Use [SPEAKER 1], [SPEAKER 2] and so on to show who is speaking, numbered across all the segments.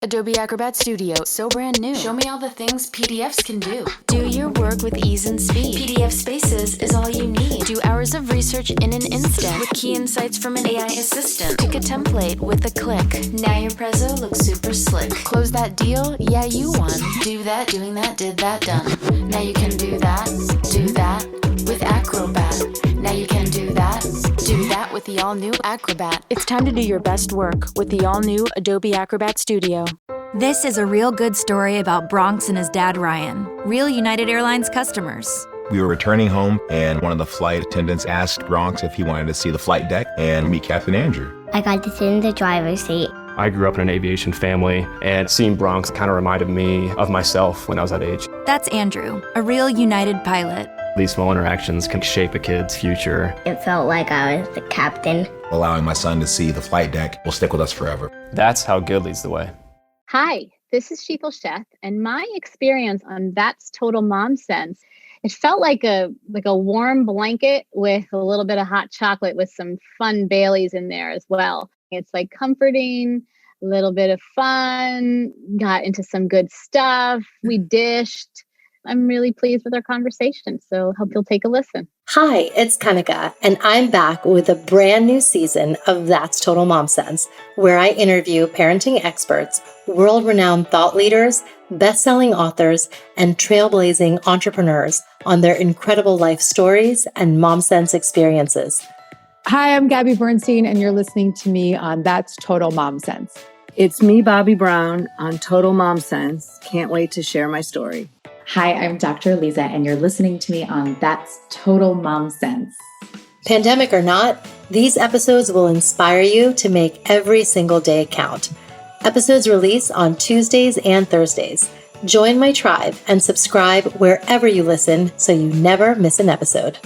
[SPEAKER 1] Adobe Acrobat Studio, so brand new. Show me all the things PDFs can do. Do your work with ease and speed. PDF Spaces is all you need. Do hours of research in an instant with key insights from an AI assistant. Pick a template with a click. Now your prezzo looks super slick. Close that deal? Yeah, you won. Do that, doing that, did that, done. Now you can do that with Acrobat. Now you can do that with the all-new Acrobat. It's time to do your best work with the all-new Adobe Acrobat Studio.
[SPEAKER 2] This is a real good story about Bronx and his dad, Ryan, real United Airlines customers.
[SPEAKER 3] We were returning home, and one of the flight attendants asked Bronx if he wanted to see the flight deck and meet Captain Andrew.
[SPEAKER 4] I got to sit in the driver's seat.
[SPEAKER 5] I grew up in an aviation family, and seeing Bronx kind of reminded me of myself when I was that age.
[SPEAKER 2] That's Andrew, a real United pilot.
[SPEAKER 5] These small interactions can shape a kid's future.
[SPEAKER 4] It felt like I was the captain.
[SPEAKER 3] Allowing my son to see the flight deck will stick with us forever.
[SPEAKER 5] That's how good leads the way.
[SPEAKER 6] Hi, this is Sheetal Sheth, and my experience on That's Total Mom Sense, it felt like a warm blanket with a little bit of hot chocolate with some fun Baileys in there as well. It's like comforting, a little bit of fun, got into some good stuff. We dished. I'm really pleased with our conversation, so hope you'll take a listen.
[SPEAKER 7] Hi, it's Kanika, and I'm back with a brand new season of That's Total Mom Sense, where I interview parenting experts, world-renowned thought leaders, best-selling authors, and trailblazing entrepreneurs on their incredible life stories and mom sense experiences.
[SPEAKER 8] Hi, I'm Gabby Bernstein, and you're listening to me on That's Total Mom Sense.
[SPEAKER 9] It's me, Bobby Brown, on Total Mom Sense. Can't wait to share my story.
[SPEAKER 10] Hi, I'm Dr. Lisa, and you're listening to me on That's Total Mom Sense.
[SPEAKER 7] Pandemic or not, these episodes will inspire you to make every single day count. Episodes release on Tuesdays and Thursdays. Join my tribe and subscribe wherever you listen so you never miss an episode.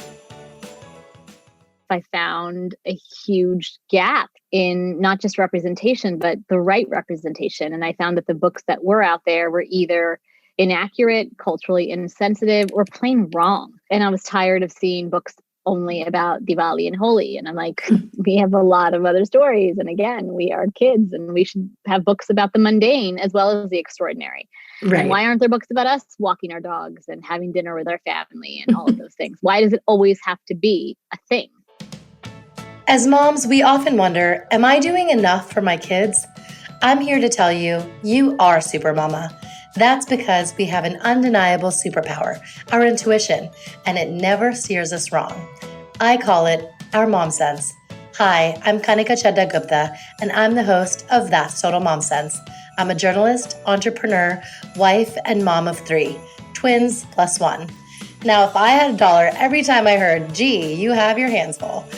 [SPEAKER 6] I found a huge gap in not just representation, but the right representation. And I found that the books that were out there were either inaccurate, culturally insensitive, or plain wrong. And I was tired of seeing books only about Diwali and Holi. And I'm like, we have a lot of other stories. And again, we are kids and we should have books about the mundane as well as the extraordinary. Right. And why aren't there books about us walking our dogs and having dinner with our family and all of those things? Why does it always have to be a thing?
[SPEAKER 7] As moms, we often wonder, am I doing enough for my kids? I'm here to tell you, you are super mama. That's because we have an undeniable superpower, our intuition, and it never steers us wrong. I call it our mom sense. Hi, I'm Kanika Chadda Gupta, and I'm the host of That's Total Mom Sense. I'm a journalist, entrepreneur, wife, and mom of 3, twins plus 1. Now, if I had $1 every time I heard, gee, you have your hands full.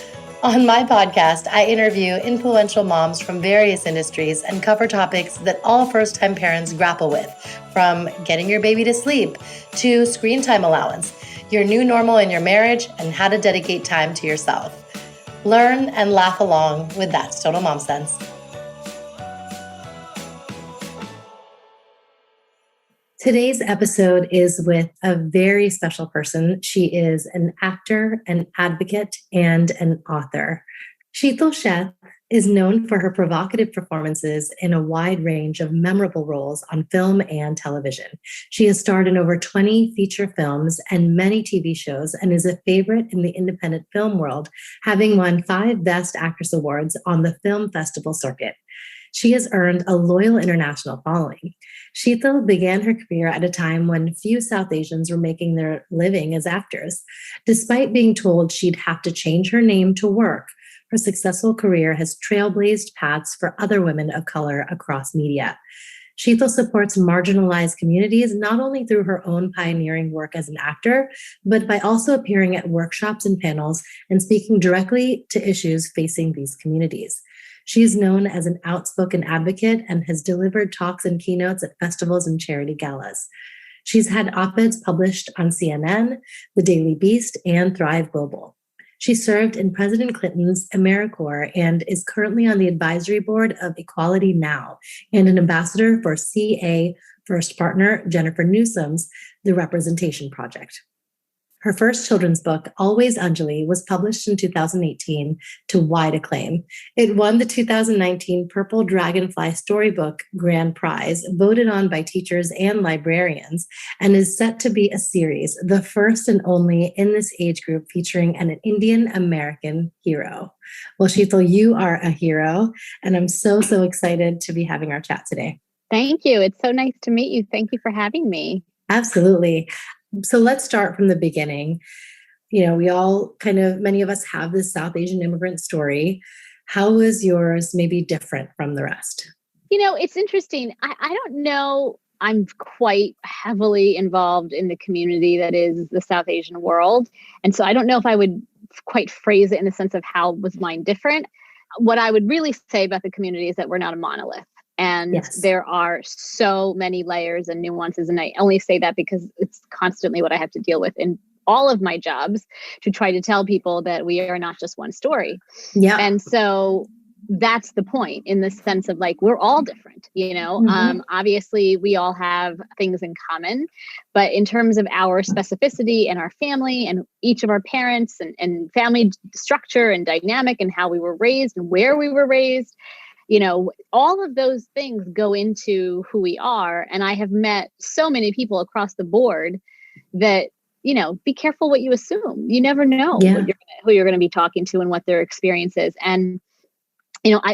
[SPEAKER 7] On my podcast, I interview influential moms from various industries and cover topics that all first-time parents grapple with, from getting your baby to sleep to screen time allowance, your new normal in your marriage, and how to dedicate time to yourself. Learn and laugh along with That's Total Mom Sense. Today's episode is with a very special person. She is an actor, an advocate, and an author. Sheetal Sheth is known for her provocative performances in a wide range of memorable roles on film and television. She has starred in over 20 feature films and many TV shows and is a favorite in the independent film world, having won 5 Best Actress Awards on the film festival circuit. She has earned a loyal international following. Sheetal began her career at a time when few South Asians were making their living as actors. Despite being told she'd have to change her name to work, her successful career has trailblazed paths for other women of color across media. Sheetal supports marginalized communities not only through her own pioneering work as an actor, but by also appearing at workshops and panels and speaking directly to issues facing these communities. She is known as an outspoken advocate and has delivered talks and keynotes at festivals and charity galas. She's had op-eds published on CNN, The Daily Beast, and Thrive Global. She served in President Clinton's AmeriCorps and is currently on the advisory board of Equality Now and an ambassador for CA First partner Jennifer Newsom's The Representation Project. Her first children's book, Always Anjali, was published in 2018 to wide acclaim. It won the 2019 Purple Dragonfly Storybook Grand Prize, voted on by teachers and librarians, and is set to be a series, the first and only in this age group featuring an Indian American hero. Well, Sheetal, you are a hero, and I'm so excited to be having our chat today.
[SPEAKER 6] Thank you. It's so nice to meet you. Thank you for having me.
[SPEAKER 7] Absolutely. So let's start from the beginning. We all many of us have this South Asian immigrant story. How was yours maybe different from the rest?
[SPEAKER 6] It's interesting. I don't know. I'm quite heavily involved in the community that is the South Asian world. And so I don't know if I would quite phrase it in the sense of how was mine different. What I would really say about the community is that we're not a monolith. And
[SPEAKER 7] yes,
[SPEAKER 6] there are so many layers and nuances. And I only say that because it's constantly what I have to deal with in all of my jobs, to try to tell people that we are not just one story.
[SPEAKER 7] Yeah.
[SPEAKER 6] And so that's the point, in the sense of like, we're all different, Mm-hmm. Obviously we all have things in common, but in terms of our specificity and our family and each of our parents and family structure and dynamic and how we were raised and where we were raised, all of those things go into who we are. And I have met so many people across the board that, be careful what you assume. You never know who you're going to be talking to and what their experience is. And,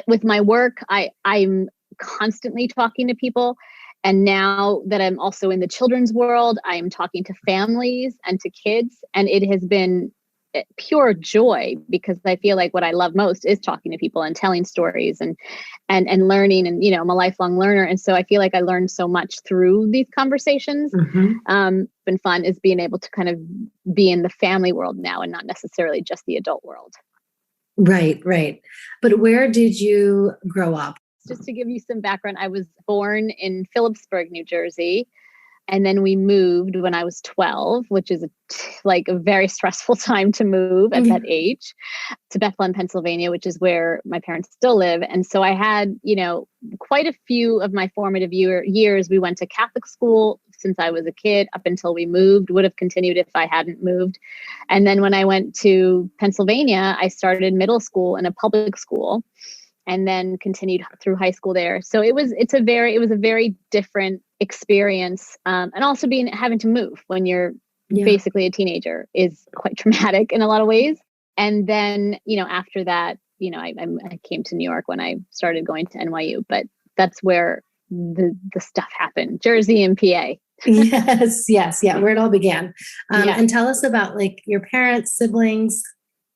[SPEAKER 6] with my work, I'm constantly talking to people. And now that I'm also in the children's world, I'm talking to families and to kids. And it has been pure joy, because I feel like what I love most is talking to people and telling stories and learning. And, I'm a lifelong learner. And so I feel like I learned so much through these conversations.
[SPEAKER 7] Mm-hmm.
[SPEAKER 6] Been fun is being able to kind of be in the family world now and not necessarily just the adult world.
[SPEAKER 7] Right. But where did you grow up?
[SPEAKER 6] Just to give you some background, I was born in Phillipsburg, New Jersey. And then we moved when I was 12, which is a very stressful time to move at that age, to Bethlehem, Pennsylvania, which is where my parents still live. And so I had, quite a few of my formative years. We went to Catholic school since I was a kid up until we moved, would have continued if I hadn't moved. And then when I went to Pennsylvania, I started middle school in a public school, and then continued through high school there. So it was a very different experience. And also having to move when you're basically a teenager is quite traumatic in a lot of ways. And then, after that, I came to New York when I started going to NYU, but that's where the stuff happened, Jersey and PA.
[SPEAKER 7] Yes. Yeah. Where it all began. And tell us about your parents, siblings.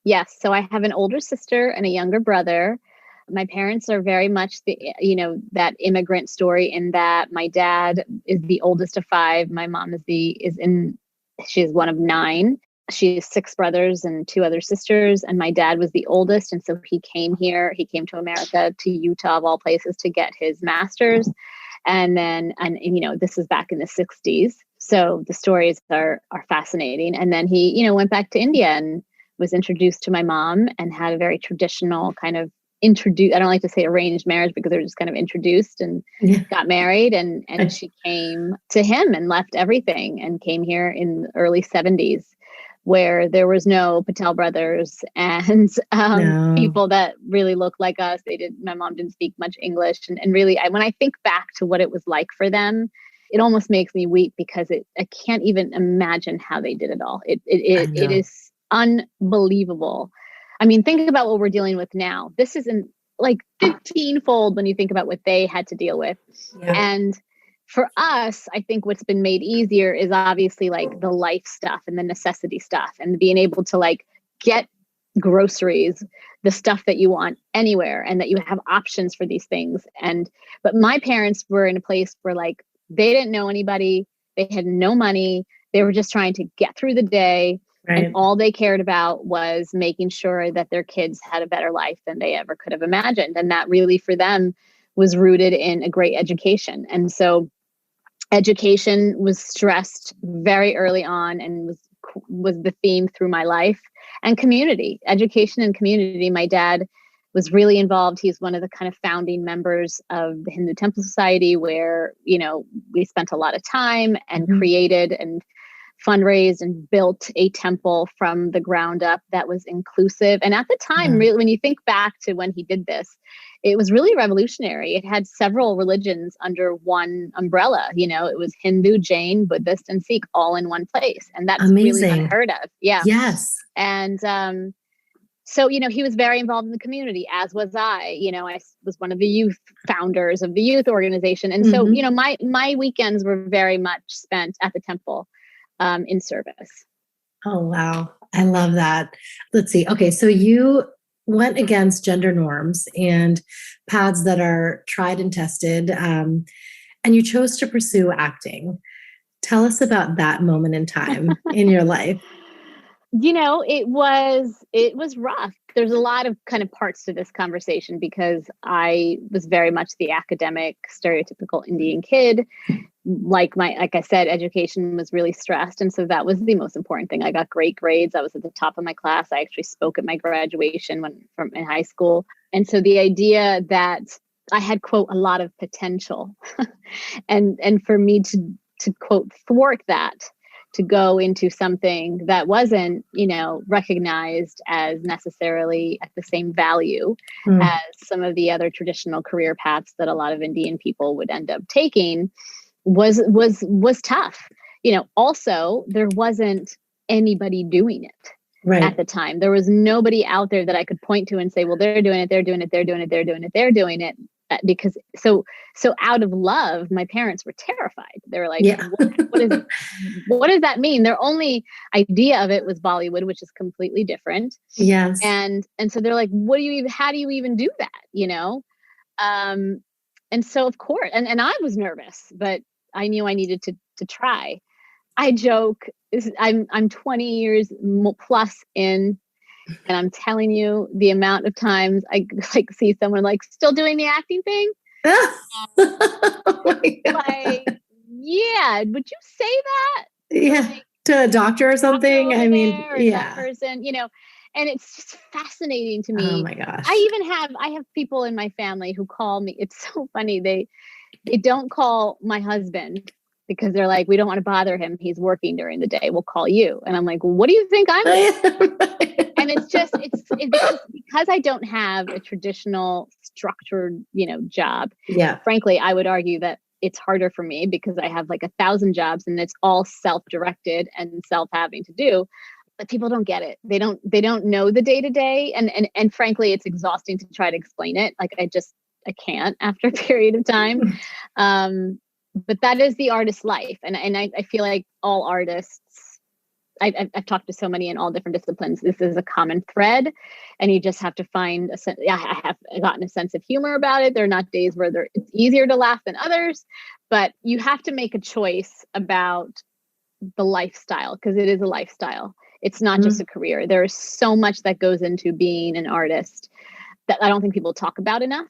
[SPEAKER 6] Yes. So I have an older sister and a younger brother. My parents are very much that immigrant story, in that my dad is the oldest of 5. My mom she's one of 9. She has 6 brothers and 2 other sisters. And my dad was the oldest. And so he came to America, to Utah of all places, to get his master's. And then, this is back in the 60s. So the stories are fascinating. And then he, went back to India and was introduced to my mom and had a very traditional kind of I don't like to say arranged marriage, because they were just kind of introduced and got married, and she came to him and left everything and came here in the early 70s, where there was no Patel brothers and people that really looked like us. My mom didn't speak much English. And really, when I think back to what it was like for them, it almost makes me weep, because I can't even imagine how they did it all. It is unbelievable. I mean, think about what we're dealing with now. This isn't 15-fold when you think about what they had to deal with. Yeah. And for us, I think what's been made easier is obviously the life stuff and the necessity stuff, and being able to get groceries, the stuff that you want anywhere, and that you have options for these things. But my parents were in a place where they didn't know anybody. They had no money. They were just trying to get through the day. Right. And all they cared about was making sure that their kids had a better life than they ever could have imagined. And that really, for them, was rooted in a great education. And so education was stressed very early on, and was the theme through my life. And community, education and community. My dad was really involved. He's one of the kind of founding members of the Hindu Temple Society, where, we spent a lot of time and created and fundraised and built a temple from the ground up that was inclusive. And at the time, really, when you think back to when he did this, it was really revolutionary. It had several religions under one umbrella. It was Hindu, Jain, Buddhist, and Sikh all in one place. And that's really unheard of. Yeah.
[SPEAKER 7] Yes.
[SPEAKER 6] And so, he was very involved in the community, as was I. I was one of the youth founders of the youth organization. And so, my weekends were very much spent at the temple in service.
[SPEAKER 7] Oh, wow. I love that. Let's see. Okay. So you went against gender norms and paths that are tried and tested, and you chose to pursue acting. Tell us about that moment in time in your life.
[SPEAKER 6] It was rough. There's a lot of kind of parts to this conversation because I was very much the academic, stereotypical Indian kid. Like I said, education was really stressed. And so that was the most important thing. I got great grades. I was at the top of my class. I actually spoke at my graduation in high school. And so the idea that I had, quote, a lot of potential and for me to quote, thwart that, to go into something that wasn't, recognized as necessarily at the same value as some of the other traditional career paths that a lot of Indian people would end up taking was tough. Also there wasn't anybody doing it at the time. There was nobody out there that I could point to and say, well, they're doing it, they're doing it, they're doing it, they're doing it, they're doing it. Because so out of love, my parents were terrified. They were like, what does that mean? Their only idea of it was Bollywood, which is completely different.
[SPEAKER 7] Yes.
[SPEAKER 6] And so they're like, how do you even do that? And so of course, and I was nervous, but I knew I needed to try. I joke, I'm 20 years plus in, and I'm telling you the amount of times I see someone still doing the acting thing.
[SPEAKER 7] Oh
[SPEAKER 6] yeah, would you say that?
[SPEAKER 7] Yeah, to a doctor or something. I mean,
[SPEAKER 6] that person, and it's just fascinating to me.
[SPEAKER 7] Oh my gosh.
[SPEAKER 6] I have people in my family who call me. It's so funny. They don't call my husband because they're like, we don't want to bother him. He's working during the day. We'll call you. And I'm like, well, what do you think I'm doing? And it's because I don't have a traditional structured, job.
[SPEAKER 7] Yeah.
[SPEAKER 6] Frankly, I would argue that it's harder for me because I have 1,000 jobs and it's all self-directed and self-having to do. But people don't get it. They don't know the day-to-day. And frankly, it's exhausting to try to explain it. I can't after a period of time. But that is the artist's life. And I feel like all artists, I've talked to so many in all different disciplines. This is a common thread, and you just have to find a sense. Yeah, I have gotten a sense of humor about it. There are not days where it's easier to laugh than others, but you have to make a choice about the lifestyle because it is a lifestyle. It's not just a career. There is so much that goes into being an artist that I don't think people talk about enough.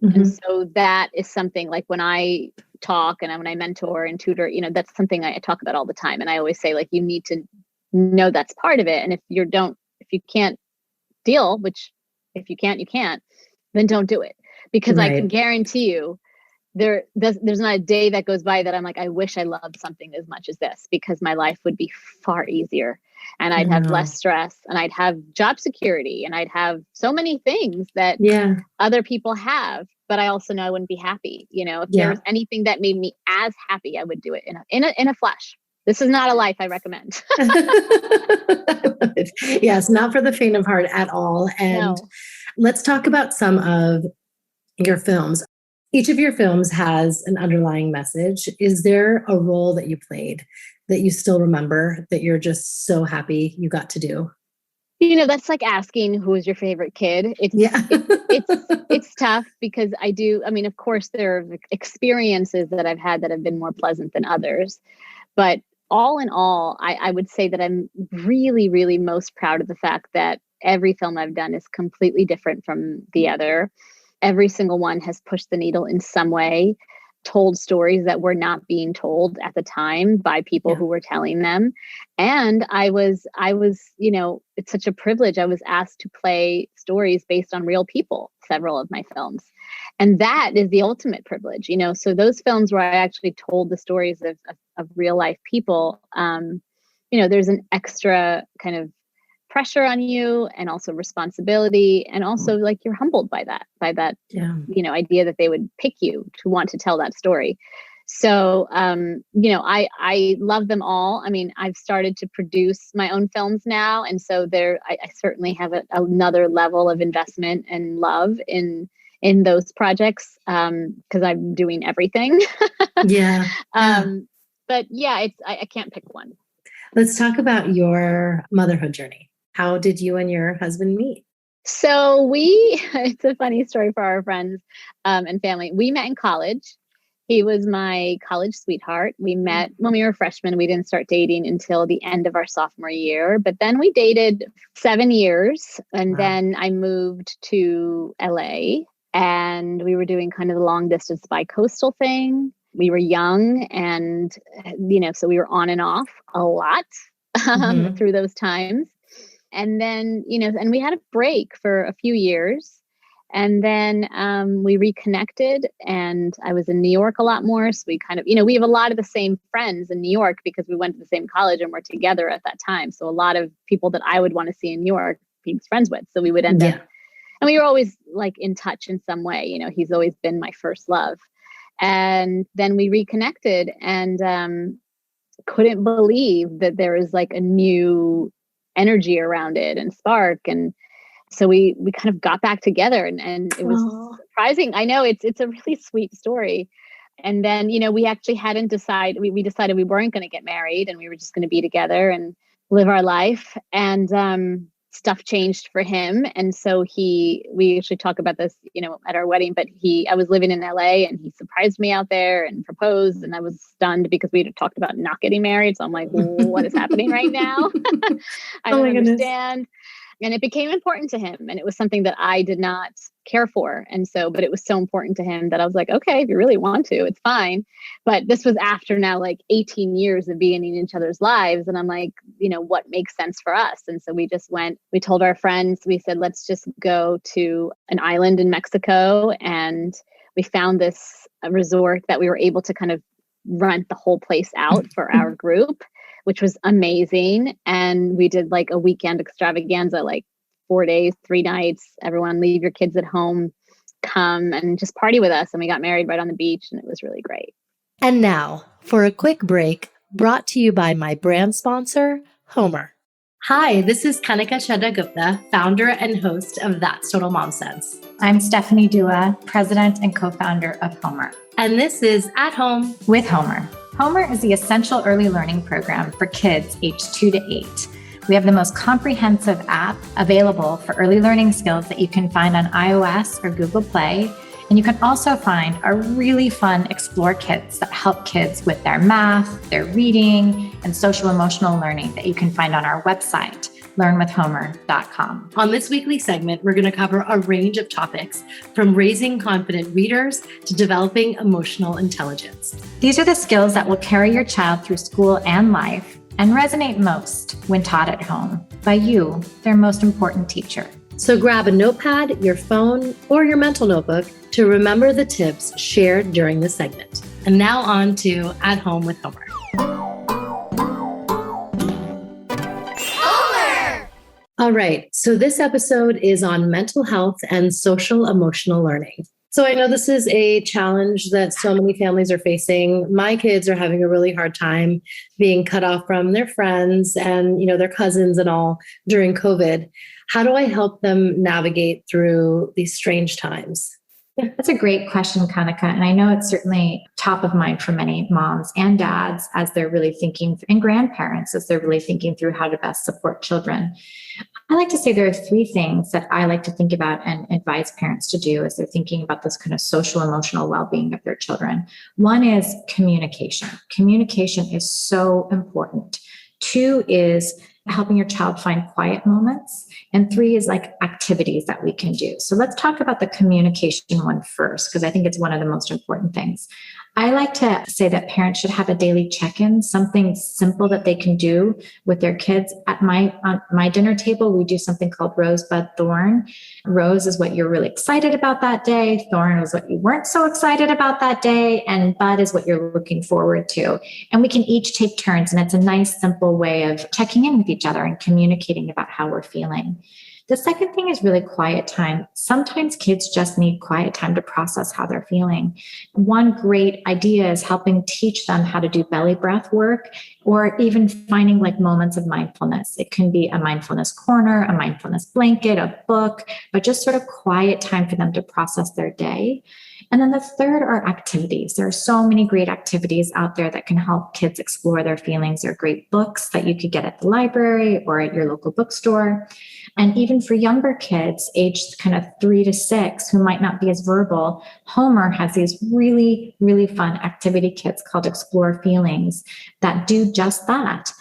[SPEAKER 6] And so that is something when I talk and when I mentor and tutor, that's something I talk about all the time. And I always say you need to know that's part of it. And if you can't deal, which if you can't, you can't, then don't do it. Because I can guarantee you there's not a day that goes by that I'm like, I wish I loved something as much as this, because my life would be far easier and I'd have less stress and I'd have job security and I'd have so many things that other people have. But I also know I wouldn't be happy. If there was anything that made me as happy, I would do it in a flash. This is not a life I recommend.
[SPEAKER 7] Yes, not for the faint of heart at all. And let's talk about some of your films. Each of your films has an underlying message. Is there a role that you played that you still remember that you're just so happy you got to do?
[SPEAKER 6] That's like asking who is your favorite kid. It's tough because of course there are experiences that I've had that have been more pleasant than others. But all in all, I would say that I'm really, really most proud of the fact that every film I've done is completely different from the other. Every single one has pushed the needle in some way, told stories that were not being told at the time by people who were telling them. And I was, it's such a privilege. I was asked to play stories based on real people, several of my films. And that is the ultimate privilege, so those films where I actually told the stories of real life people, there's an extra kind of pressure on you and also responsibility. And also like you're humbled by that, idea that they would pick you to want to tell that story. So, I love them all. I mean, I've started to produce my own films now. And so I certainly have another level of investment and love in those projects because I'm doing everything.
[SPEAKER 7] Yeah.
[SPEAKER 6] But yeah, I can't pick one.
[SPEAKER 7] Let's talk about your motherhood journey. How did you and your husband meet?
[SPEAKER 6] So it's a funny story for our friends and family. We met in college. He was my college sweetheart. We met when we were freshmen. We didn't start dating until the end of our sophomore year, but then we dated 7 years. And then I moved to LA and we were doing kind of the long distance bi-coastal thing. We were young and, so we were on and off a lot through those times. And then, and we had a break for a few years. And then we reconnected and I was in New York a lot more. So we kind of, we have a lot of the same friends in New York because we went to the same college and were together at that time. So a lot of people that I would want to see in New York, he was friends with. So we would end up, and we were always like in touch in some way. He's always been my first love. And then we reconnected and couldn't believe that there was like a new energy around it and spark. And so we kind of got back together and it was surprising. I know it's a really sweet story. And then, we actually hadn't decided, we decided we weren't going to get married and we were just going to be together and live our life. And stuff changed for him. And so we actually talk about this, at our wedding, but I was living in LA and he surprised me out there and proposed. And I was stunned because we had talked about not getting married. So I'm like, what is happening right now? I don't understand. And it became important to him. And it was something that I did not care for. And so, but it was so important to him that I was like, okay, if you really want to, it's fine. But this was after now like 18 years of being in each other's lives. And I'm like, what makes sense for us? And so we just we told our friends, we said, let's just go to an island in Mexico. And we found this resort that we were able to kind of rent the whole place out for our group, which was amazing. And we did like a weekend extravaganza, like 4 days, 3 nights, everyone leave your kids at home, come and just party with us. And we got married right on the beach and it was really great.
[SPEAKER 7] And now for a quick break brought to you by my brand sponsor, Homer. Hi, this is Kanika Chadha Gupta, founder and host of That's Total Mom Sense.
[SPEAKER 11] I'm Stephanie Dua, president and co-founder of Homer.
[SPEAKER 7] And this is At Home
[SPEAKER 11] with Homer. Homer is the essential early learning program for kids aged 2 to 8. We have the most comprehensive app available for early learning skills that you can find on iOS or Google Play. And you can also find our really fun Explore kits that help kids with their math, their reading, and social emotional learning that you can find on our website, learnwithhomer.com.
[SPEAKER 7] On this weekly segment, we're going to cover a range of topics from raising confident readers to developing emotional intelligence.
[SPEAKER 11] These are the skills that will carry your child through school and life and resonate most when taught at home by you, their most important teacher.
[SPEAKER 7] So grab a notepad, your phone, or your mental notebook to remember the tips shared during this segment. And now on to At Home with Homer. All right, so this episode is on mental health and social emotional learning. So I know this is a challenge that so many families are facing. My kids are having a really hard time being cut off from their friends and, their cousins and all during COVID. How do I help them navigate through these strange times?
[SPEAKER 11] Yeah, that's a great question, Kanika. And I know it's certainly top of mind for many moms and dads as they're really thinking, and grandparents as they're really thinking through how to best support children. I like to say there are 3 things that I like to think about and advise parents to do as they're thinking about this kind of social emotional well-being of their children. One is communication. Communication is so important. 2 is helping your child find quiet moments. And 3 is like activities that we can do. So let's talk about the communication one first, because I think it's one of the most important things. I like to say that parents should have a daily check-in, something simple that they can do with their kids. On my dinner table, we do something called Rosebud Thorn. Rose is what you're really excited about that day. Thorn is what you weren't so excited about that day. And Bud is what you're looking forward to. And we can each take turns. And it's a nice, simple way of checking in with each other and communicating about how we're feeling. The second thing is really quiet time. Sometimes kids just need quiet time to process how they're feeling. One great idea is helping teach them how to do belly breath work, or even finding like moments of mindfulness. It can be a mindfulness corner, a mindfulness blanket, a book, but just sort of quiet time for them to process their day. And then the third are activities. There are so many great activities out there that can help kids explore their feelings. There are great books that you could get at the library or at your local bookstore. And even for younger kids, aged kind of 3 to 6, who might not be as verbal, Homer has these really, really fun activity kits called Explore Feelings that do just that.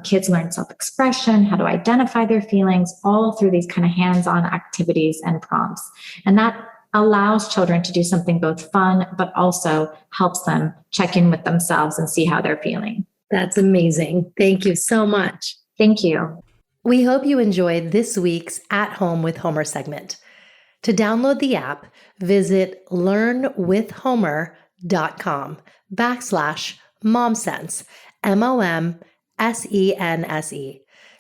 [SPEAKER 11] Kids learn self-expression, how to identify their feelings, all through these kind of hands-on activities and prompts. And that allows children to do something both fun, but also helps them check in with themselves and see how they're feeling.
[SPEAKER 7] That's amazing. Thank you so much.
[SPEAKER 11] Thank you.
[SPEAKER 12] We hope you enjoyed this week's At Home with Homer segment. To download the app, visit learnwithhomer.com/momsense, MOMSENSE,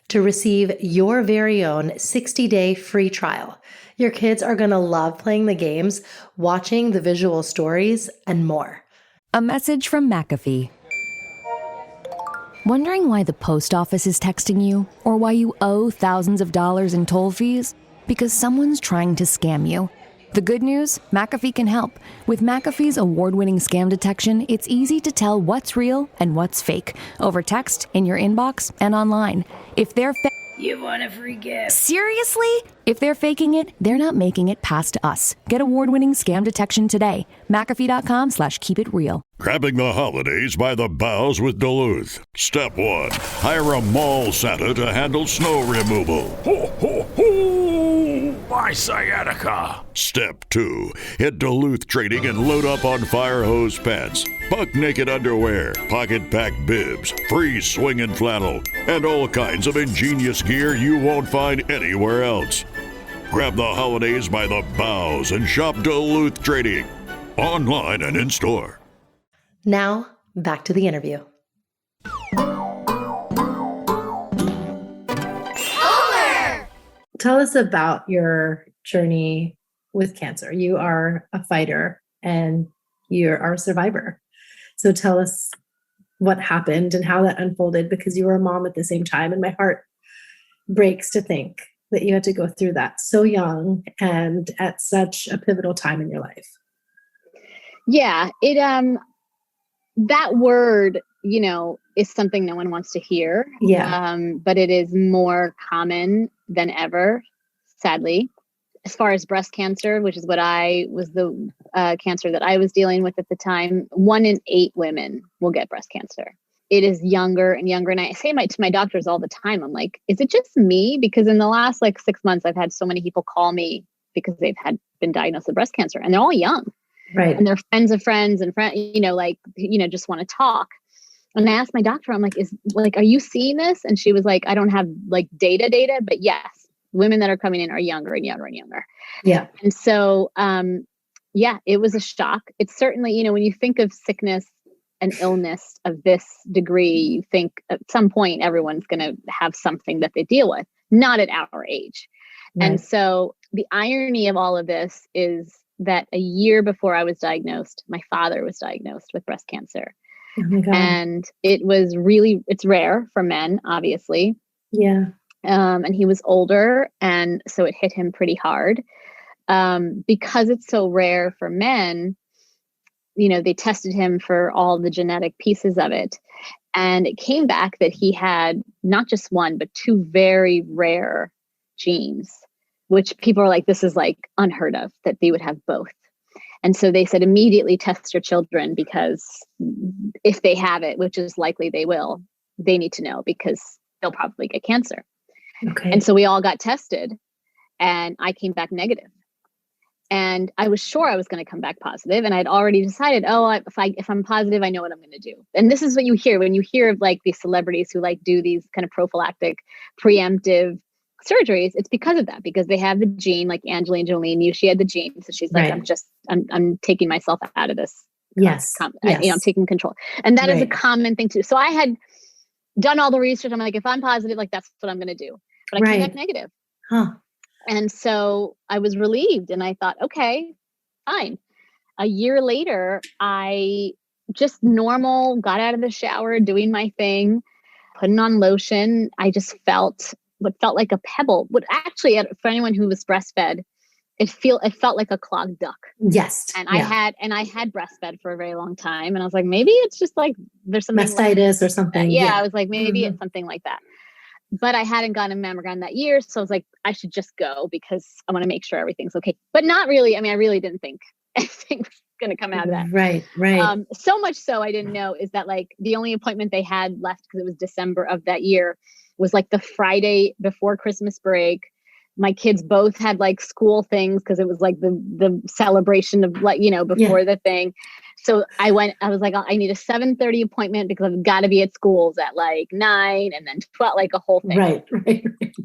[SPEAKER 12] to receive your very own 60-day free trial. Your kids are going to love playing the games, watching the visual stories, and more.
[SPEAKER 13] A message from McAfee. Wondering why the post office is texting you, or why you owe thousands of dollars in toll fees? Because someone's trying to scam you. The good news? McAfee can help. With McAfee's award-winning scam detection, it's easy to tell what's real and what's fake over text, in your inbox, and online. If they're
[SPEAKER 14] You want a free gift?
[SPEAKER 13] Seriously? If they're faking it, they're not making it past us. Get award-winning scam detection today. McAfee.com/keepitreal.
[SPEAKER 15] Grabbing the holidays by the boughs with Duluth. Step 1. Hire a mall Santa to handle snow removal.
[SPEAKER 14] Ho, ho, ho! My sciatica.
[SPEAKER 15] Step 2. Hit Duluth Trading and load up on fire hose pants, buck naked underwear, pocket pack bibs, free swinging flannel, and all kinds of ingenious gear you won't find anywhere else. Grab the holidays by the boughs and shop Duluth Trading, online and in store.
[SPEAKER 12] Now, back to the interview.
[SPEAKER 7] Homer! Tell us about your journey with cancer. You are a fighter and you are a survivor. So tell us what happened and how that unfolded, because you were a mom at the same time. And my heart breaks to think that you had to go through that so young and at such a pivotal time in your life.
[SPEAKER 6] Yeah, that word, is something no one wants to hear.
[SPEAKER 7] Yeah.
[SPEAKER 6] But it is more common than ever, sadly. As far as breast cancer, which is what was the cancer that I was dealing with at the time, 1 in 8 women will get breast cancer. It is younger and younger. And I say to my doctors all the time, I'm like, is it just me? Because in the last 6 months, I've had so many people call me because they've been diagnosed with breast cancer, and they're all young.
[SPEAKER 7] Right.
[SPEAKER 6] And they're friends of friends and just want to talk. And I asked my doctor, I'm like, are you seeing this? And she was like, I don't have data, but yes, women that are coming in are younger and younger and younger.
[SPEAKER 7] Yeah.
[SPEAKER 6] And so, it was a shock. It's certainly, when you think of sickness and illness of this degree, you think at some point everyone's going to have something that they deal with, not at our age. Right. And so the irony of all of this is that a year before I was diagnosed, my father was diagnosed with breast cancer.
[SPEAKER 7] Oh my God.
[SPEAKER 6] And it's rare for men, obviously.
[SPEAKER 7] Yeah.
[SPEAKER 6] And he was older. And so it hit him pretty hard. Because it's so rare for men, they tested him for all the genetic pieces of it. And it came back that he had not just 1, but 2 very rare genes, which people are like, this is unheard of, that they would have both. And so they said, immediately test your children, because if they have it, which is likely they will, they need to know, because you'll probably get cancer.
[SPEAKER 7] Okay.
[SPEAKER 6] And so we all got tested and I came back negative. And I was sure I was going to come back positive. And I'd already decided, if I'm positive, I know what I'm going to do. And this is what you hear when you hear of like these celebrities who like do these kind of prophylactic, preemptive surgeries. It's because of that, because they have the gene, like Angelina Jolie knew she had the gene. So she's like, I'm taking myself out of this.
[SPEAKER 7] Yes.
[SPEAKER 6] I'm taking control. And that is a common thing too. So I had done all the research. I'm like, if I'm positive, like that's what I'm going to do. But I came back negative.
[SPEAKER 7] Huh.
[SPEAKER 6] And so I was relieved and I thought, okay, fine. A year later, I just got out of the shower, doing my thing, putting on lotion. I just felt what felt like a pebble. But actually, for anyone who was breastfed, it felt like a clogged duck.
[SPEAKER 7] Yes.
[SPEAKER 6] And I had breastfed for a very long time. And I was like, maybe it's just like there's something
[SPEAKER 7] mastitis or something.
[SPEAKER 6] Yeah, I was like, maybe it's something like that. But I hadn't gotten a mammogram that year. So I was like, I should just go because I want to make sure everything's okay. But not really. I mean, I really didn't think anything was going to come out of that.
[SPEAKER 7] Right.
[SPEAKER 6] So much so I didn't know is that like the only appointment they had left, because it was December of that year, was like the Friday before Christmas break. My kids both had like school things because it was like the celebration of like, before the thing. So I was like, I need a 7:30 appointment because I've got to be at schools at like 9 and then 12, like a whole thing.
[SPEAKER 7] Right.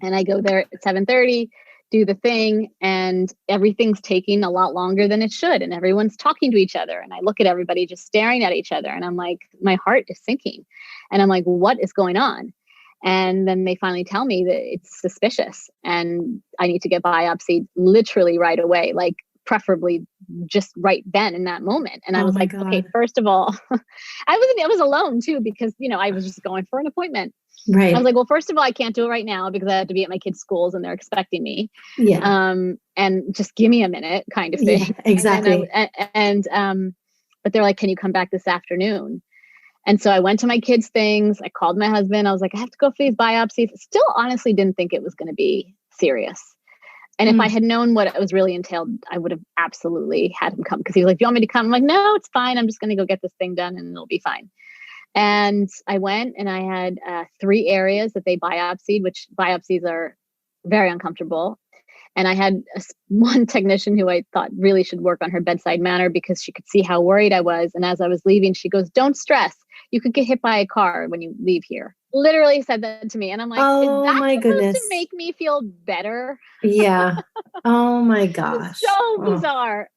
[SPEAKER 6] And I go there at 7:30, do the thing, and everything's taking a lot longer than it should. And everyone's talking to each other. And I look at everybody just staring at each other. And I'm like, my heart is sinking. And I'm like, what is going on? And then they finally tell me that it's suspicious and I need to get biopsied literally right away, like preferably just right then in that moment. And I was like, okay, first of all, I was alone too, because, I was just going for an appointment.
[SPEAKER 7] Right.
[SPEAKER 6] I was like, well, first of all, I can't do it right now because I have to be at my kids' schools and they're expecting me.
[SPEAKER 7] Yeah.
[SPEAKER 6] And just give me a minute kind of thing.
[SPEAKER 7] Yeah, exactly.
[SPEAKER 6] But they're like, can you come back this afternoon? And so I went to my kids' things. I called my husband. I was like, I have to go for these biopsies. Still honestly didn't think it was going to be serious. And if I had known what it was really entailed, I would have absolutely had him come, because he was like, do you want me to come? I'm like, no, it's fine. I'm just going to go get this thing done and it'll be fine. And I went and I had 3 areas that they biopsied, which biopsies are very uncomfortable. And I had one technician who I thought really should work on her bedside manner because she could see how worried I was. And as I was leaving, she goes, don't stress. You could get hit by a car when you leave here. Literally said that to me. And I'm like,
[SPEAKER 7] oh,
[SPEAKER 6] is that
[SPEAKER 7] my
[SPEAKER 6] supposed
[SPEAKER 7] goodness
[SPEAKER 6] to make me feel better?
[SPEAKER 7] Yeah. Oh my gosh.
[SPEAKER 6] So bizarre.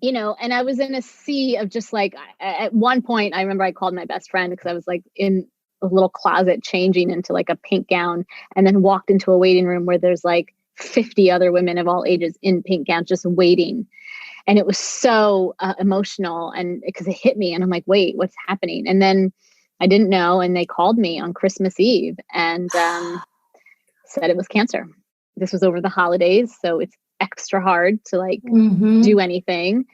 [SPEAKER 6] And I was in a sea of just like, at one point, I remember I called my best friend because I was like in a little closet changing into like a pink gown, and then walked into a waiting room where there's like 50 other women of all ages in pink gowns just waiting. And it was so emotional, and because it hit me and I'm like, wait, what's happening? And then I didn't know. And they called me on Christmas Eve and said it was cancer. This was over the holidays. So it's extra hard to like do anything,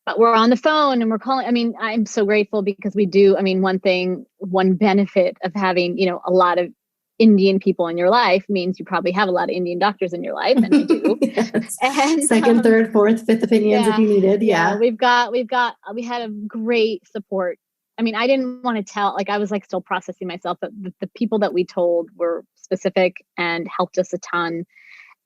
[SPEAKER 6] but we're on the phone and we're calling. I mean, I'm so grateful because we do. I mean, one benefit of having, a lot of Indian people in your life means you probably have a lot of Indian doctors in your life, and I do.
[SPEAKER 7] Yes.
[SPEAKER 6] And
[SPEAKER 7] second, third, fourth, fifth opinions if you needed. Yeah.
[SPEAKER 6] We had a great support. I mean, I didn't want to tell, like I was like still processing myself, but the people that we told were specific and helped us a ton.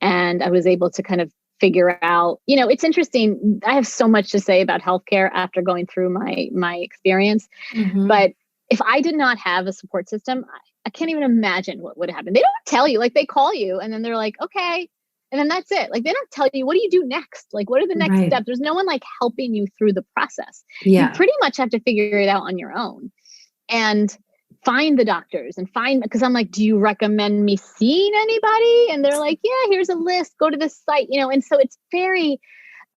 [SPEAKER 6] And I was able to kind of figure out, it's interesting. I have so much to say about healthcare after going through my experience, but if I did not have a support system, I can't even imagine what would happen. They don't tell you, like they call you and then they're like, okay. And then that's it. Like they don't tell you, what do you do next? Like, what are the next steps? There's no one like helping you through the process.
[SPEAKER 7] Yeah.
[SPEAKER 6] You pretty much have to figure it out on your own and find the doctors and because I'm like, do you recommend me seeing anybody? And they're like, yeah, here's a list, go to this site, and so it's very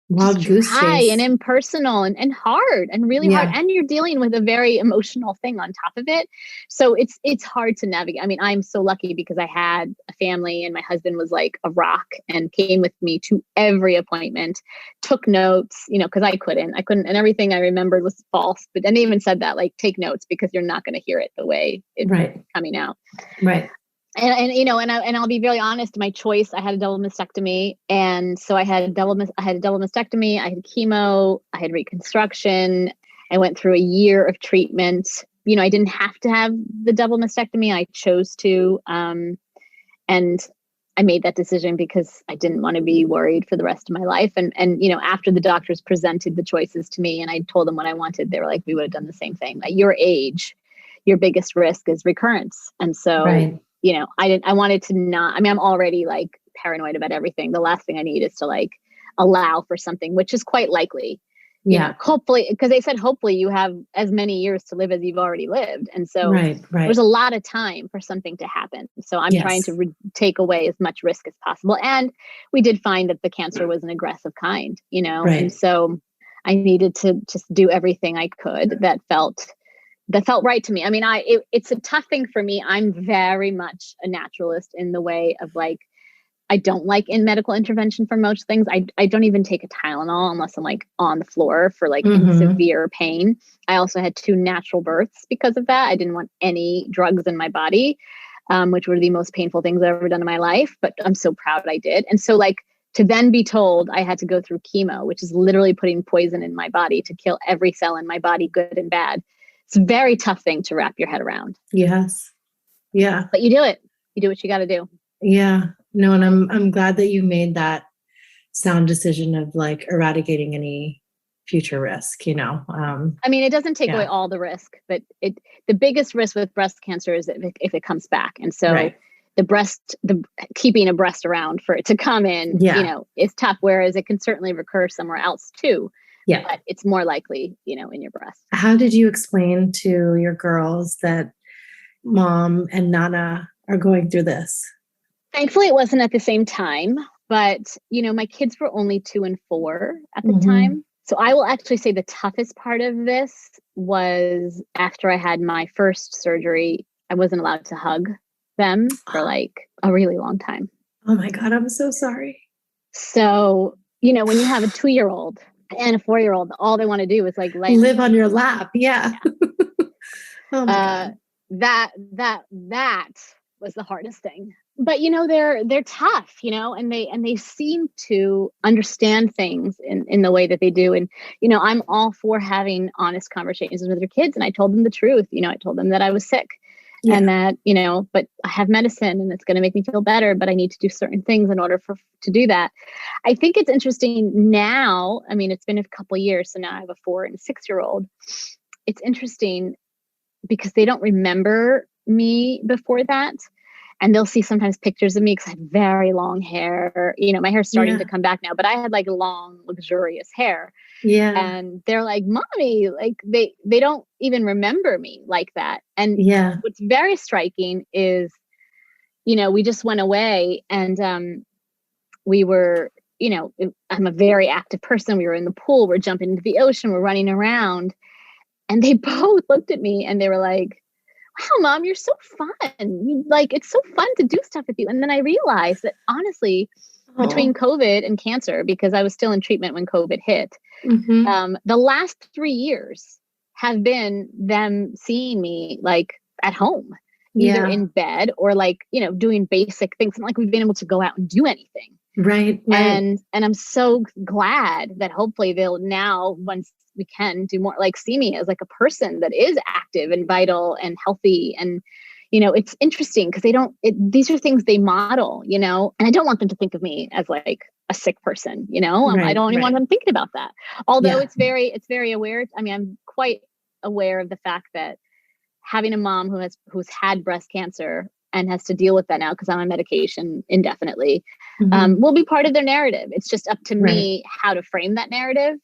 [SPEAKER 7] wild goose chase
[SPEAKER 6] and impersonal and hard and really hard. And you're dealing with a very emotional thing on top of it. So it's hard to navigate. I mean, I'm so lucky because I had a family and my husband was like a rock and came with me to every appointment, took notes, because I couldn't, and everything I remembered was false, but then they even said that, like, take notes because you're not going to hear it the way it's coming out.
[SPEAKER 7] Right.
[SPEAKER 6] And I'll be very honest, my choice, I had a double mastectomy. And so I had a double mastectomy, I had chemo, I had reconstruction. I went through a year of treatment I didn't have to have the double mastectomy. I chose to. And I made that decision because I didn't want to be worried for the rest of my life. And after the doctors presented the choices to me and I told them what I wanted, they were like, we would have done the same thing. At your age, your biggest risk is recurrence. And so,
[SPEAKER 7] Right.
[SPEAKER 6] I wanted to not, I'm already like paranoid about everything. The last thing I need is to like allow for something, which is quite likely. Hopefully, because they said, hopefully you have as many years to live as you've already lived. And so there's a lot of time for something to happen. So I'm trying to take away as much risk as possible. And we did find that the cancer was an aggressive kind, and so I needed to just do everything I could that felt right to me. I mean, it's a tough thing for me. I'm very much a naturalist in the way of like, I don't like in medical intervention for most things. I don't even take a Tylenol unless I'm like on the floor for like in severe pain. I also had 2 natural births because of that. I didn't want any drugs in my body, which were the most painful things I've ever done in my life. But I'm so proud I did. And so like to then be told I had to go through chemo, which is literally putting poison in my body to kill every cell in my body, good and bad. It's a very tough thing to wrap your head around.
[SPEAKER 7] Yes. Yeah.
[SPEAKER 6] But you do it. You do what you got to do.
[SPEAKER 7] Yeah. No, and I'm glad that you made that sound decision of like eradicating any future risk,
[SPEAKER 6] I mean, it doesn't take away all the risk, but the biggest risk with breast cancer is if it comes back. And so the keeping a breast around for it to come in, is tough. Whereas it can certainly recur somewhere else too.
[SPEAKER 7] Yeah.
[SPEAKER 6] But it's more likely, in your breast.
[SPEAKER 7] How did you explain to your girls that mom and Nana are going through this?
[SPEAKER 6] Thankfully, it wasn't at the same time, but, my kids were only 2 and 4 at the time. So I will actually say the toughest part of this was after I had my first surgery, I wasn't allowed to hug them for like a really long time.
[SPEAKER 7] Oh my God, I'm so sorry.
[SPEAKER 6] So, when you have a 2-year-old and a 4-year-old, all they want to do is like
[SPEAKER 7] live on your lap. Yeah. Oh my God.
[SPEAKER 6] That was the hardest thing. But they're tough, and they seem to understand things in the way that they do. And I'm all for having honest conversations with your kids. And I told them the truth. I told them that I was sick and that but I have medicine and it's going to make me feel better. But I need to do certain things in order to do that. I think it's interesting now. I mean, it's been a couple of years, so now I have a 4 and a 6-year-old. It's interesting because they don't remember me before that. And they'll see sometimes pictures of me because I have very long hair. My hair's starting to come back now, but I had like long, luxurious hair.
[SPEAKER 7] Yeah.
[SPEAKER 6] And they're like, Mommy, like they don't even remember me like that. And what's very striking is, we just went away and we were, I'm a very active person. We were in the pool, we're jumping into the ocean, we're running around. And they both looked at me and they were like, wow, Mom, you're so fun. Like, it's so fun to do stuff with you. And then I realized that honestly, between COVID and cancer, because I was still in treatment when COVID hit, the last 3 years have been them seeing me like at home, either in bed or like, doing basic things. Not like we've been able to go out and do anything.
[SPEAKER 7] Right.
[SPEAKER 6] And I'm so glad that hopefully they'll now, once we can do more, like see me as like a person that is active and vital and healthy. And, it's interesting because these are things they model, and I don't want them to think of me as like a sick person, I don't even want them thinking about that. Although it's very aware. I mean, I'm quite aware of the fact that having a mom who's had breast cancer and has to deal with that now because I'm on medication indefinitely, will be part of their narrative. It's just up to me how to frame that narrative.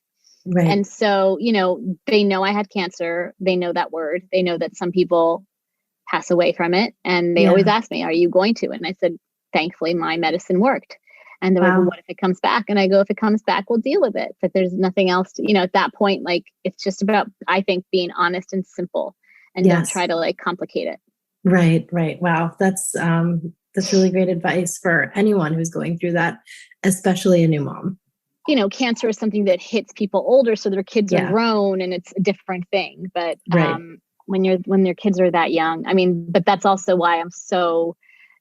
[SPEAKER 7] Right.
[SPEAKER 6] And so, they know I had cancer. They know that word. They know that some people pass away from it. And they always ask me, are you going to? And I said, thankfully, my medicine worked. And they're like, well, what if it comes back? And I go, if it comes back, we'll deal with it. But there's nothing else to, at that point, like, it's just about, I think, being honest and simple and don't try to like complicate it.
[SPEAKER 7] Right. Right. Wow. That's really great advice for anyone who's going through that, especially a new mom.
[SPEAKER 6] Cancer is something that hits people older, so their kids are grown and it's a different thing. But when their kids are that young, I mean, but that's also why I'm so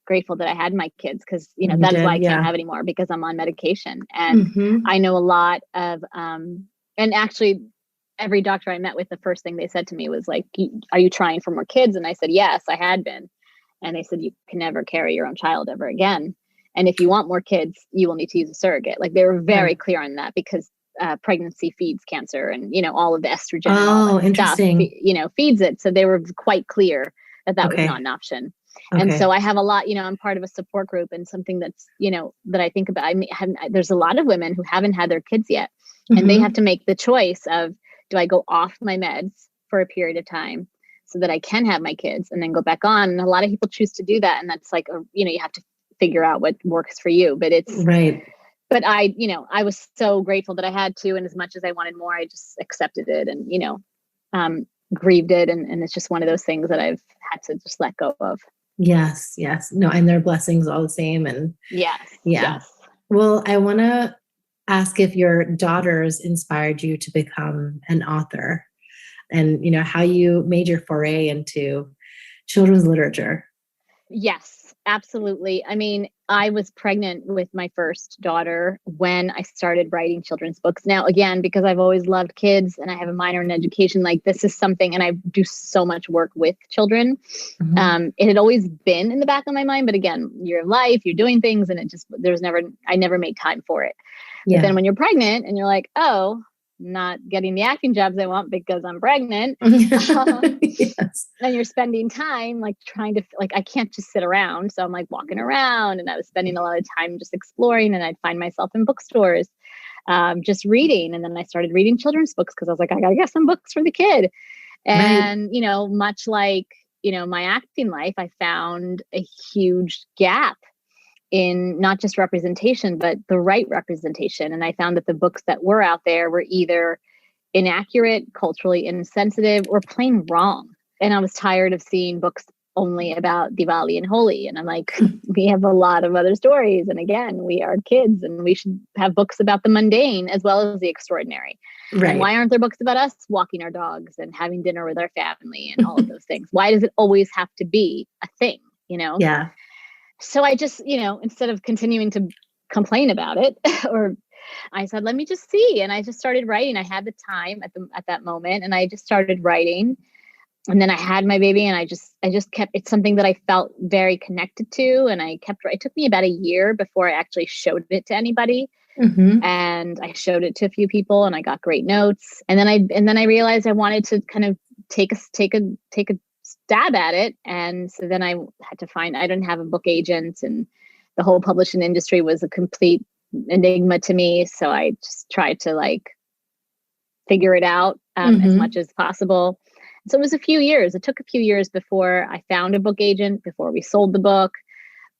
[SPEAKER 6] grateful that I had my kids, because that is why I can't have anymore, because I'm on medication. And I know a lot of and actually every doctor I met with, the first thing they said to me was like, are you trying for more kids? And I said, yes, I had been. And they said, you can never carry your own child ever again. And if you want more kids, you will need to use a surrogate. Like they were very clear on that because pregnancy feeds cancer and, all of the estrogen and all that
[SPEAKER 7] interesting.
[SPEAKER 6] stuff, feeds it. So they were quite clear that was not an option. And so I have a lot, I'm part of a support group, and something that's, that I think about, there's a lot of women who haven't had their kids yet, and they have to make the choice of, do I go off my meds for a period of time so that I can have my kids and then go back on? And a lot of people choose to do that. And that's like, you have to figure out what works for you, but it's
[SPEAKER 7] right.
[SPEAKER 6] But I was so grateful that I had to, and as much as I wanted more, I just accepted it and, grieved it. And it's just one of those things that I've had to just let go of.
[SPEAKER 7] Yes. No, and their blessings all the same. And
[SPEAKER 6] yes.
[SPEAKER 7] Well, I want to ask if your daughters inspired you to become an author, and, how you made your foray into children's literature.
[SPEAKER 6] Yes, absolutely. I mean, I was pregnant with my first daughter when I started writing children's books. Now, again, because I've always loved kids and I have a minor in education, like this is something, and I do so much work with children. It had always been in the back of my mind, but again, you're in life, you're doing things, and I never made time for it.
[SPEAKER 7] Yeah.
[SPEAKER 6] But then when you're pregnant and you're like, oh, not getting the acting jobs I want because I'm pregnant.
[SPEAKER 7] Yes.
[SPEAKER 6] And you're spending time like trying to, like, I can't just sit around. So I'm like walking around, and I was spending a lot of time just exploring, and I'd find myself in bookstores, just reading. And then I started reading children's books because I was like, I gotta get some books for the kid. And, much like, my acting life, I found a huge gap in not just representation, but the right representation. And I found that the books that were out there were either inaccurate, culturally insensitive, or plain wrong. And I was tired of seeing books only about Diwali and Holi. And I'm like, we have a lot of other stories. And again, we are kids, and we should have books about the mundane as well as the extraordinary.
[SPEAKER 7] Right.
[SPEAKER 6] And why aren't there books about us walking our dogs and having dinner with our family and all of those things? Why does it always have to be a thing,
[SPEAKER 7] Yeah.
[SPEAKER 6] So I just, instead of continuing to complain about it, or I said, let me just see. And I just started writing. I had the time at that moment, and I just started writing. And then I had my baby, and I just kept, it's something that I felt very connected to. And it took me about a year before I actually showed it to anybody. And I showed it to a few people, and I got great notes. And then I realized I wanted to kind of take a stab at it. And so then I had to I didn't have a book agent, and the whole publishing industry was a complete enigma to me. So I just tried to figure it out as much as possible. So it was a few years. It took a few years before I found a book agent, before we sold the book.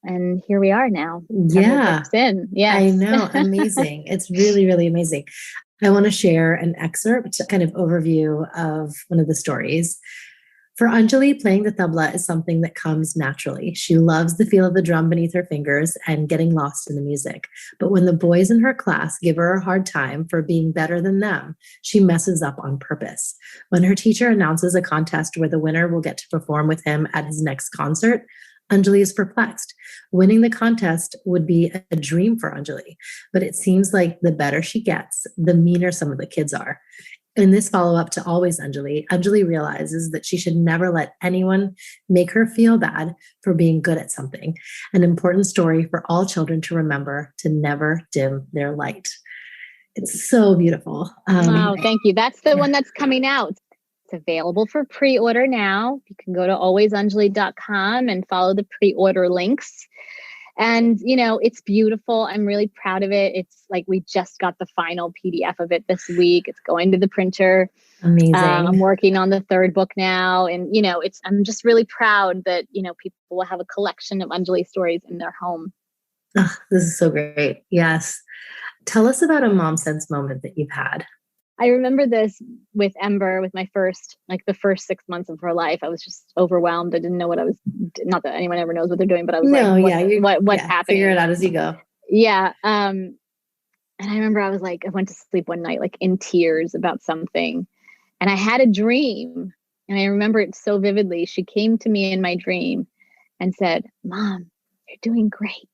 [SPEAKER 6] And here we are now.
[SPEAKER 7] Yeah.
[SPEAKER 6] Yes.
[SPEAKER 7] I know. Amazing. It's really, really amazing. I want to share an excerpt, kind of overview of one of the stories. For Anjali, playing the tabla is something that comes naturally. She loves the feel of the drum beneath her fingers and getting lost in the music. But when the boys in her class give her a hard time for being better than them, she messes up on purpose. When her teacher announces a contest where the winner will get to perform with him at his next concert, Anjali is perplexed. Winning the contest would be a dream for Anjali, but it seems like the better she gets, the meaner some of the kids are. In this follow-up to Always Anjali, Anjali realizes that she should never let anyone make her feel bad for being good at something. An important story for all children to remember, to never dim their light. It's so beautiful.
[SPEAKER 6] Wow, thank you. That's the one that's coming out. It's available for pre-order now. You can go to alwaysanjali.com and follow the pre-order links. And, it's beautiful. I'm really proud of it. It's like we just got the final PDF of it this week. It's going to the printer.
[SPEAKER 7] Amazing.
[SPEAKER 6] I'm working on the third book now. And, I'm just really proud that, people will have a collection of Anjali stories in their home.
[SPEAKER 7] Oh, this is so great. Yes. Tell us about a mom sense moment that you've had.
[SPEAKER 6] I remember this with Ember, with my the first 6 months of her life. I was just overwhelmed. I didn't know what I was, not that anyone ever knows what they're doing, but I was what's happening?
[SPEAKER 7] Figure it out as you go.
[SPEAKER 6] Yeah. And I remember I went to sleep one night, in tears about something. And I had a dream, and I remember it so vividly. She came to me in my dream and said, "Mom, you're doing great."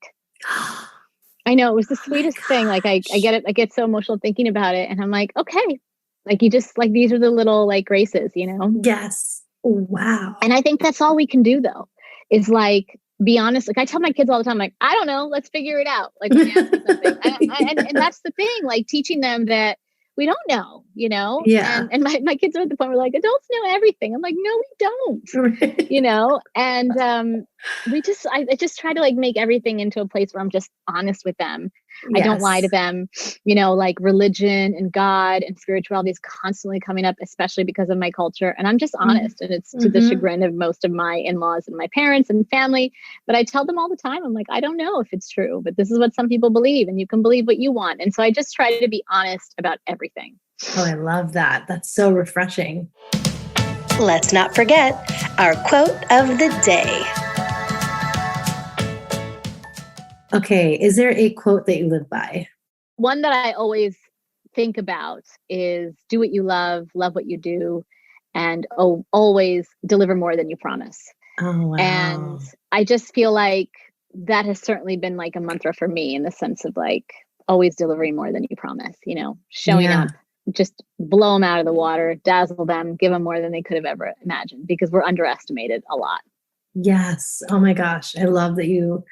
[SPEAKER 6] I know, it was the sweetest thing. I get it. I get so emotional thinking about it. And I'm like, okay, Like you just like, these are the little like graces, you know?
[SPEAKER 7] Yes. Wow.
[SPEAKER 6] And I think that's all we can do though, is like, be honest. Like I tell my kids all the time, like, I don't know, let's figure it out. Like when you ask me something. And that's the thing, like teaching them that we don't know, you know?
[SPEAKER 7] Yeah.
[SPEAKER 6] And my kids are at the point where like, adults know everything. I'm like, no, we don't,
[SPEAKER 7] Right.
[SPEAKER 6] you know? And I just try to like make everything into a place where I'm just honest with them.
[SPEAKER 7] Yes.
[SPEAKER 6] I don't lie to them, you know, like religion and God and spirituality is constantly coming up, especially because of my culture. And I'm just honest. And it's to the chagrin of most of my in-laws and my parents and family. But I tell them all the time, I'm like, I don't know if it's true, but this is what some people believe and you can believe what you want. And so I just try to be honest about everything.
[SPEAKER 7] Oh, I love that. That's so refreshing.
[SPEAKER 12] Let's not forget our quote of the day. Okay, is there a quote that you live by?
[SPEAKER 6] One that I always think about is do what you love what you do, and always deliver more than you promise.
[SPEAKER 7] Oh, wow.
[SPEAKER 6] And I just feel like that has certainly been like a mantra for me in the sense of like always delivering more than you promise, you know, showing up, just blow them out of the water, dazzle them, give them more than they could have ever imagined because we're underestimated a lot.
[SPEAKER 7] Yes. Oh my gosh. I love that you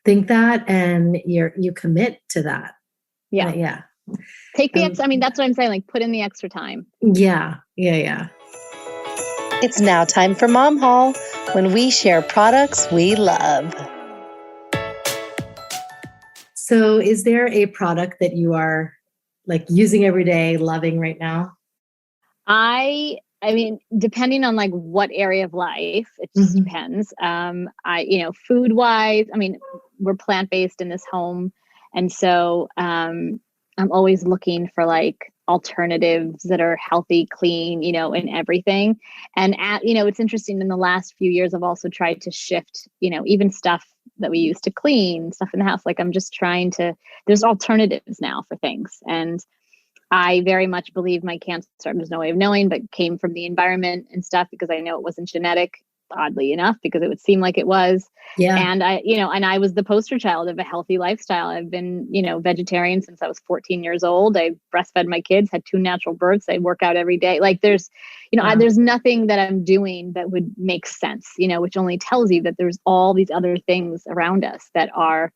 [SPEAKER 7] think that and you commit to that.
[SPEAKER 6] Yeah.
[SPEAKER 7] Yeah.
[SPEAKER 6] Take the I mean, that's what I'm saying. Like put in the extra time.
[SPEAKER 7] Yeah. It's now time for Mom Haul, when we share products we love. So is there a product that you are like using every day, loving right now?
[SPEAKER 6] I mean, depending on like what area of life, it just depends. Food wise, I mean, we're plant-based in this home. And so I'm always looking for like alternatives that are healthy, clean, you know, and everything. And it's interesting, in the last few years, I've also tried to shift, you know, even stuff that we use to clean stuff in the house. Like I'm just trying to, there's alternatives now for things. And I very much believe my cancer, there's no way of knowing, but came from the environment and stuff, because I know it wasn't genetic, oddly enough, because it would seem like it was.
[SPEAKER 7] Yeah.
[SPEAKER 6] And I was the poster child of a healthy lifestyle. I've been, vegetarian since I was 14 years old. I breastfed my kids, had 2 natural births. I work out every day. Like there's nothing that I'm doing that would make sense, which only tells you that there's all these other things around us that are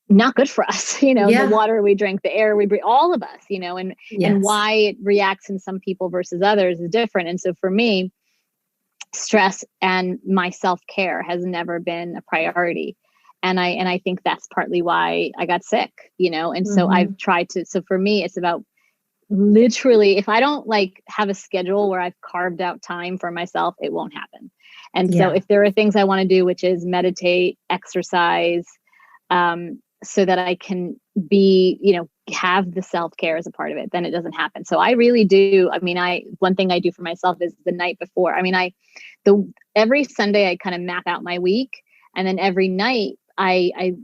[SPEAKER 6] not good for us, the water we drink, the air we breathe, all of us, and why it reacts in some people versus others is different. And so for me, stress and my self-care has never been a priority. And I think that's partly why I got sick, and so I've tried to, so for me, it's about literally, if I don't like have a schedule where I've carved out time for myself, it won't happen. And so if there are things I want to do, which is meditate, exercise, so that I can be, have the self-care as a part of it, then it doesn't happen. So I really do. I mean, one thing I do for myself is the night before. I mean, every Sunday I kind of map out my week, and then every night I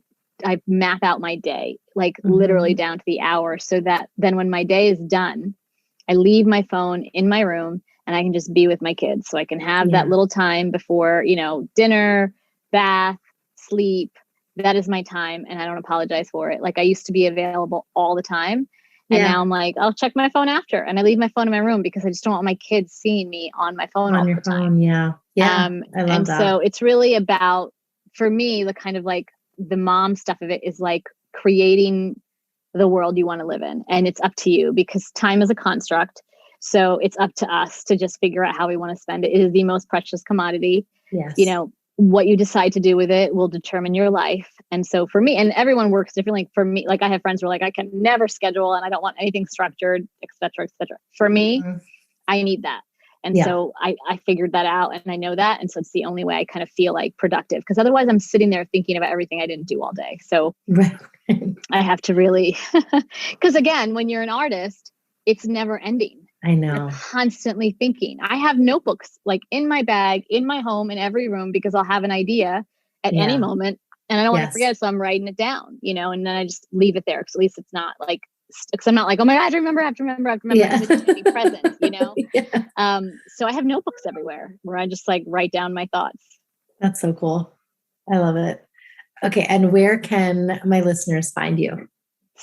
[SPEAKER 6] map out my day, like literally down to the hour, so that then when my day is done, I leave my phone in my room and I can just be with my kids. So I can have that little time before, dinner, bath, sleep. That is my time, and I don't apologize for it. Like I used to be available all the time, and now I'm like, I'll check my phone after, and I leave my phone in my room because I just don't want my kids seeing me on my phone all the time.
[SPEAKER 7] Yeah. I love that.
[SPEAKER 6] So it's really about, for me, the kind of like the mom stuff of it is like creating the world you want to live in, and it's up to you because time is a construct. So it's up to us to just figure out how we want to spend it. It is the most precious commodity.
[SPEAKER 7] Yes.
[SPEAKER 6] What you decide to do with it will determine your life. And so for me, and everyone works differently. For me, like I have friends who are like, I can never schedule and I don't want anything structured, et cetera, et cetera. For me, I need that. And so I figured that out, and I know that. And so it's the only way I kind of feel like productive, because otherwise I'm sitting there thinking about everything I didn't do all day. So I have to really, because again, when you're an artist, it's never ending.
[SPEAKER 7] I know.
[SPEAKER 6] You're constantly thinking. I have notebooks like in my bag, in my home, in every room, because I'll have an idea at any moment and I don't want to forget it. So I'm writing it down, and then I just leave it there. Because at least it's not like, because I'm not like, oh my God, I have to remember.
[SPEAKER 7] Yeah.
[SPEAKER 6] It's just to be present, So I have notebooks everywhere where I just like write down my thoughts.
[SPEAKER 7] That's so cool. I love it. Okay. And where can my listeners find you?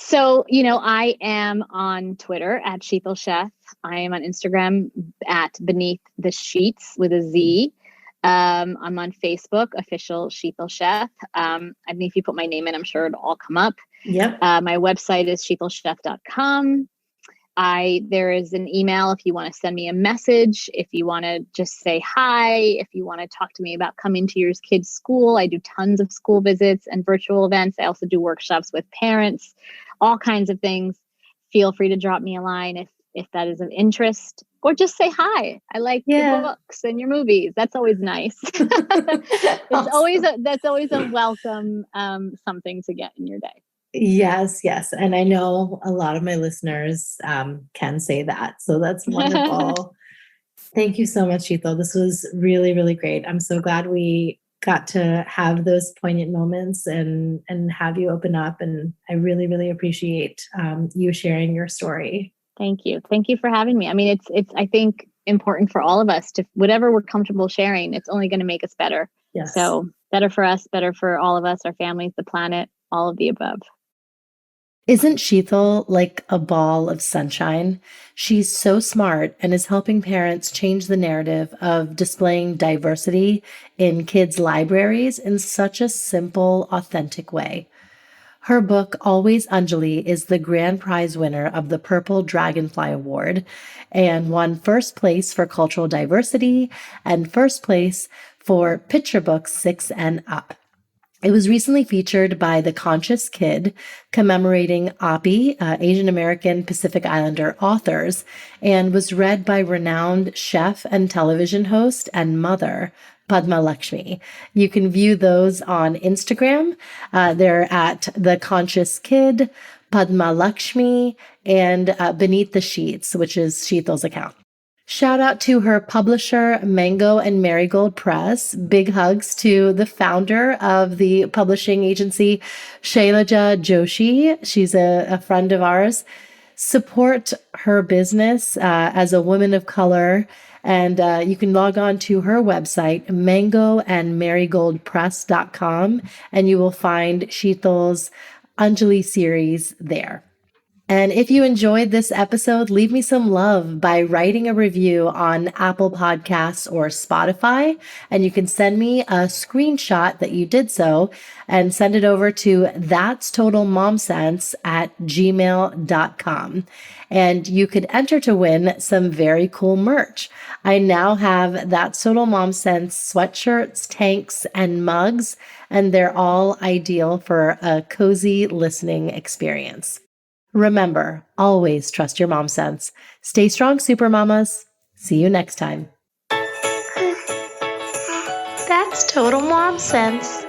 [SPEAKER 6] So, I am on Twitter at Sheetal Sheth. I am on Instagram at Beneath the Sheets with a Z. I'm on Facebook, official Sheetal Sheth. If you put my name in, I'm sure it'll all come up.
[SPEAKER 7] Yep.
[SPEAKER 6] My website is sheetalsheth.com. There is an email if you want to send me a message, if you want to just say hi, if you want to talk to me about coming to your kid's school. I do tons of school visits and virtual events. I also do workshops with parents, all kinds of things. Feel free to drop me a line if that is of interest, or just say hi. I like your books and your movies. That's always nice. That's always a welcome something to get in your day.
[SPEAKER 7] Yes. And I know a lot of my listeners can say that. So that's wonderful. Thank you so much, Sheetal. This was really, really great. I'm so glad we got to have those poignant moments and have you open up. And I really, really appreciate you sharing your story.
[SPEAKER 6] Thank you. Thank you for having me. I mean, it's I think, important for all of us to, whatever we're comfortable sharing, it's only going to make us better.
[SPEAKER 7] Yes.
[SPEAKER 6] So better for us, better for all of us, our families, the planet, all of the above.
[SPEAKER 12] Isn't Sheetal like a ball of sunshine? She's so smart and is helping parents change the narrative of displaying diversity in kids' libraries in such a simple, authentic way. Her book, Always Anjali, is the grand prize winner of the Purple Dragonfly Award and won first place for cultural diversity and first place for picture books 6 and up. It was recently featured by The Conscious Kid, commemorating API, Asian American Pacific Islander authors, and was read by renowned chef and television host and mother, Padma Lakshmi. You can view those on Instagram. They're at The Conscious Kid, Padma Lakshmi, and Beneath the Sheets, which is Sheetal's account. Shout out to her publisher, Mango and Marigold Press. Big hugs to the founder of the publishing agency, Shailaja Joshi. She's a friend of ours. Support her business as a woman of color. And you can log on to her website, mangoandmarigoldpress.com, and you will find Sheetal's Anjali series there. And if you enjoyed this episode, leave me some love by writing a review on Apple Podcasts or Spotify. And you can send me a screenshot that you did so and send it over to thatstotalmomsense@gmail.com. And you could enter to win some very cool merch. I now have That's Total Mom Sense sweatshirts, tanks, and mugs, and they're all ideal for a cozy listening experience. Remember, always trust your mom sense. Stay strong, super mamas. See you next time.
[SPEAKER 16] That's Total Mom Sense.